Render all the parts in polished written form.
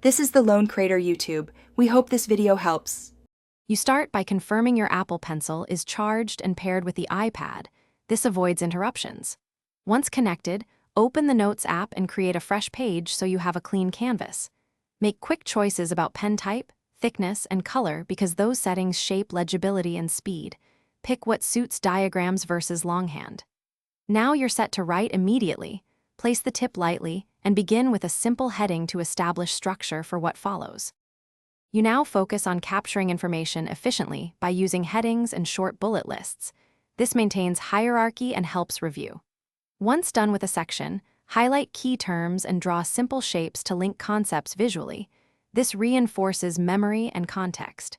This is the Lone Crater YouTube. We hope this video helps. You start by confirming your Apple Pencil is charged and paired with the iPad. This avoids interruptions. Once connected, open the Notes app and create a fresh page so you have a clean canvas. Make quick choices about pen type, thickness, and color because those settings shape legibility and speed. Pick what suits diagrams versus longhand. Now you're set to write immediately. Place the tip lightly and begin with a simple heading to establish structure for what follows. You now focus on capturing information efficiently by using headings and short bullet lists. This maintains hierarchy and helps review. Once done with a section, highlight key terms and draw simple shapes to link concepts visually. This reinforces memory and context.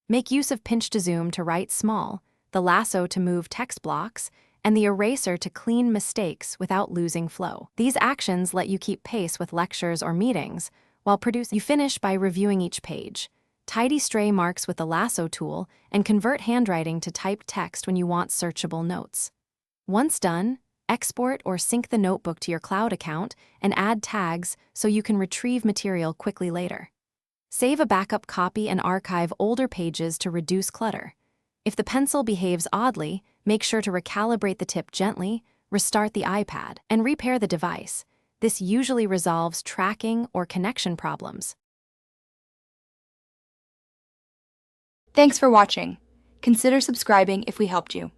Make use of pinch to zoom to write small, the lasso to move text blocks, and the eraser to clean mistakes without losing flow. These actions let you keep pace with lectures or meetings while producing. You finish by reviewing each page. Tidy stray marks with the lasso tool and convert handwriting to typed text when you want searchable notes. Once done, export or sync the notebook to your cloud account and add tags so you can retrieve material quickly later. Save a backup copy and archive older pages to reduce clutter. If the pencil behaves oddly, make sure to recalibrate the tip gently, restart the iPad, and repair the device. This usually resolves tracking or connection problems. Thanks for watching. Consider subscribing if we helped you.